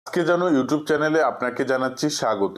আজকে জানো ইউটিউব চ্যানেলে আপনাকে জানাচ্ছি স্বাগত।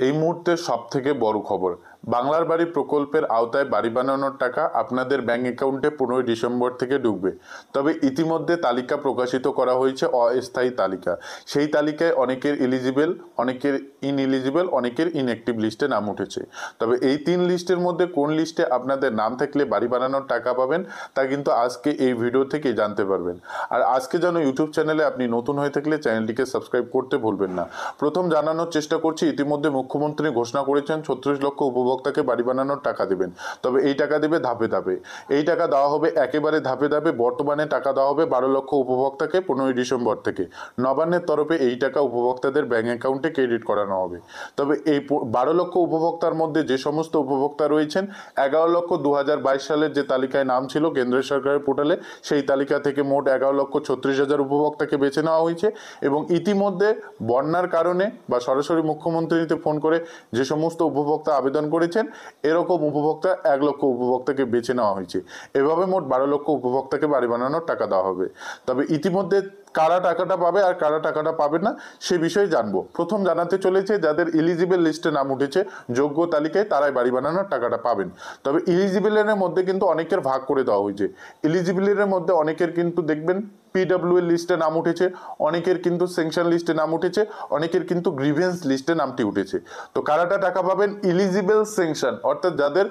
এই মুহূর্তে সবথেকে বড় খবর, বাংলার বাড়ি প্রকল্পের আওতায় বাড়ি বানানোর টাকা আপনাদের ব্যাংক অ্যাকাউন্টে 15 ডিসেম্বর থেকে ঢুকবে। তবে ইতিমধ্যে তালিকা প্রকাশিত করা হয়েছে, অস্থায়ী তালিকা। সেই তালিকায় অনেকের এলিজিবল, অনেকের ইনএলিজিবল, অনেকের ইনঅ্যাক্টিভ লিস্টে নাম উঠেছে। তবে এই 3 লিস্টের মধ্যে কোন লিস্টে আপনাদের নাম থাকলে বাড়ি বানানোর টাকা পাবেন তা কিন্তু আজকে এই ভিডিও থেকে জানতে পারবেন। আর আজকে যেন ইউটিউব চ্যানেলে আপনি নতুন হয়ে থাকলে চ্যানেলটিকে সাবস্ক্রাইব করতে ভুলবেন না। প্রথম জানানোর চেষ্টা করছি, ইতিমধ্যে মুখ্যমন্ত্রী ঘোষণা করেছেন 36 লক্ষ উপভোক্তাকে বাড়ি বানানোর টাকা দেবেন। তবে এই টাকা দেবে ধাপে ধাপে। এই টাকা দেওয়া হবে একেবারে ধাপে ধাপে। বর্তমানে টাকা দেওয়া হবে 12 লক্ষ উপভোক্তাকে 15 ডিসেম্বর থেকে। নবান্নের তরফে এই টাকা উপভোক্তাদের ব্যাংক অ্যাকাউন্টে ক্রেডিট করানো হবে। তবে এই 12 লক্ষ উপভোক্তার মধ্যে যে সমস্ত উপভোক্তা রয়েছেন, 11 লক্ষ 2022 সালের যে তালিকায় নাম ছিল কেন্দ্র সরকারের পোর্টালে, সেই তালিকা থেকে মোট 11,36,000 উপভোক্তাকে বেছে নেওয়া হয়েছে। এবং ইতিমধ্যে বন্যার কারণে বা সরাসরি মুখ্যমন্ত্রীতে ফোন করে যে সমস্ত উপভোক্তা আবেদন করেছেন, এরকম উপভোক্তা 1 লক্ষ উপভোক্তাকে বেছে নেওয়া হয়েছে। এভাবে মোট 12 লক্ষ উপভোক্তাকে বাড়ি বানানোর টাকা দেওয়া হবে। তবে ইতিমধ্যে কারা টাকাটা পাবে আর কারা টাকাটা পাবে না সে বিষয়ে জানবো। প্রথম জানাতে চলেছে, যাদের এলিজিবল লিস্টে নাম উঠেছে যোগ্য তালিকায়, তারাই বাড়ি বানানোর টাকাটা পাবেন। তবে এলিজিবলের মধ্যে কিন্তু অনেকের ভাগ করে দেওয়া হয়েছে। এলিজিবলের মধ্যে অনেকের কিন্তু দেখবেন পিডব্লিউ এর লিস্টে নাম উঠেছে, অনেকের কিন্তু স্যাংশন লিস্টে নাম উঠেছে, অনেকের কিন্তু গ্রিভেন্স লিস্টে নামটি উঠেছে। তো কারাটা টাকা পাবেন? এলিজিবল স্যাংশন, অর্থাৎ যাদের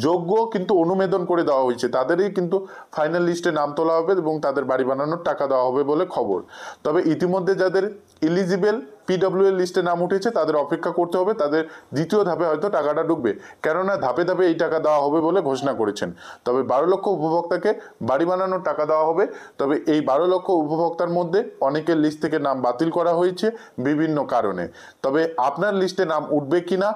যোগ্য কিন্তু অনুমোদন করে দেওয়া হয়েছে, তাদেরই কিন্তু ফাইনাল লিস্টে নাম তোলা হবে এবং তাদের বাড়ি বানানোর টাকা দেওয়া হবে বলে খবর। তবে ইতিমধ্যে যাদের এলিজিবল পিডব্লিউ এর লিস্টে নাম উঠেছে তাদের অপেক্ষা করতে হবে, তাদের দ্বিতীয় ধাপে হয়তো টাকাটা ঢুকবে, কেননা ধাপে ধাপে এই টাকা দেওয়া হবে বলে ঘোষণা করেছেন। তবে 12 লক্ষ উপভোক্তাকে বাড়ি বানানোর টাকা দেওয়া হবে। তবে এই 12 লক্ষ উপভোক্তার মধ্যে অনেকের লিস্ট থেকে নাম বাতিল করা হয়েছে বিভিন্ন কারণে। তবে আপনার লিস্টে নাম উঠবে কিনা,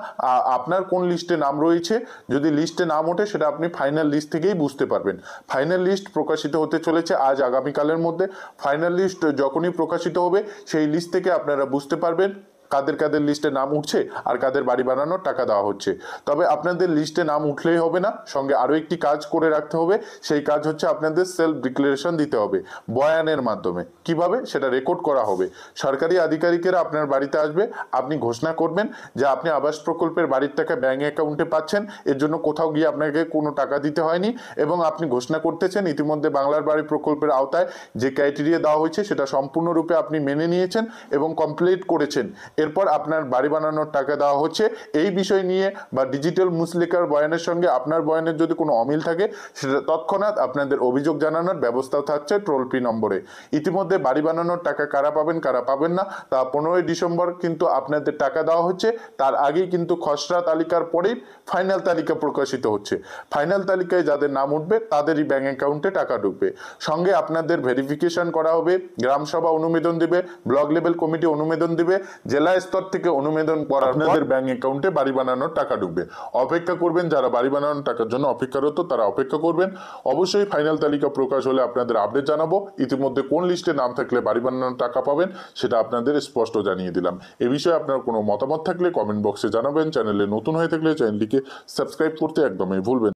আপনার কোন লিস্টে নাম রয়েছে, যদি লিস্টে নাম ওঠে সেটা আপনি ফাইনাল লিস্ট থেকেই বুঝতে পারবেন। ফাইনাল লিস্ট প্রকাশিত হতে চলেছে আজ আগামীকালের মধ্যে। ফাইনাল লিস্ট যখনই প্রকাশিত হবে সেই লিস্ট থেকে আপনারা বুঝতে পারবেন কাদের কাদের লিস্টে নাম উঠছে আর কাদের বাড়ি বানানোর টাকা দেওয়া হচ্ছে। তবে আপনাদের লিস্টে নাম উঠলেই হবে না, সঙ্গে আরও একটি কাজ করে রাখতে হবে। সেই কাজ হচ্ছে আপনাদের সেলফ ডিক্লারেশন দিতে হবে বয়ানের মাধ্যমে। কিভাবে সেটা রেকর্ড করা হবে। সরকারি আধিকারিকেরা আপনার বাড়িতে আসবে, আপনি ঘোষণা করবেন যে আপনি আবাস প্রকল্পের বাড়ির টাকা ব্যাংক অ্যাকাউন্টে পাচ্ছেন, এর জন্য কোথাও গিয়ে আপনাকে কোনো টাকা দিতে হয়নি। এবং আপনি ঘোষণা করতেছেন ইতিমধ্যে বাংলার বাড়ি প্রকল্পের আওতায় যে ক্রাইটেরিয়া দেওয়া হয়েছে সেটা সম্পূর্ণরূপে আপনি মেনে নিয়েছেন এবং কমপ্লিট করেছেন। এরপর আপনার বাড়ি বানানোর টাকা দেওয়া হচ্ছে। এই বিষয় নিয়ে বা ডিজিটাল মুসলিকার বয়ানের সঙ্গে আপনার বয়ানের যদি কোনো অমিল থাকে, সেটা তৎক্ষণাৎ আপনাদের অভিযোগ জানানোর ব্যবস্থাও থাকছে টোল ফ্রি নম্বরে। ইতিমধ্যে বাড়ি বানানোর টাকা কারা পাবেন কারা পাবেন না তা 15 ডিসেম্বর কিন্তু আপনাদের টাকা দেওয়া হচ্ছে। তার আগেই কিন্তু খসড়া তালিকার পরেই ফাইনাল তালিকা প্রকাশিত হচ্ছে। ফাইনাল তালিকায় যাদের নাম উঠবে তাদেরই ব্যাংক অ্যাকাউন্টে টাকা ঢুকবে। সঙ্গে আপনাদের ভেরিফিকেশন করা হবে, গ্রামসভা অনুমোদন দিবে, ব্লক লেভেল কমিটি অনুমোদন দিবে, জেলা স্তর থেকে অনুমোদন করার আপনাদের ব্যাংক অ্যাকাউন্টে বাড়ি বানানোর টাকা ঢুকবে। অপেক্ষা করবেন, যারা বাড়ি বানানোর টাকার জন্য অপেক্ষারত তারা অপেক্ষা করবেন। অবশ্যই ফাইনাল তালিকা প্রকাশ হলে আপনাদের আপডেট জানাবো। ইতিমধ্যে কোন লিস্টে নাম থাকলে বাড়ি বানানোর টাকা পাবেন সেটা আপনাদের স্পষ্ট জানিয়ে দিলাম। এ বিষয়ে আপনার কোনো মতামত থাকলে কমেন্ট বক্সে জানাবেন। চ্যানেলে নতুন হয়ে থাকলে চ্যানেলটিকে সাবস্ক্রাইব করতে একদমই ভুলবেন।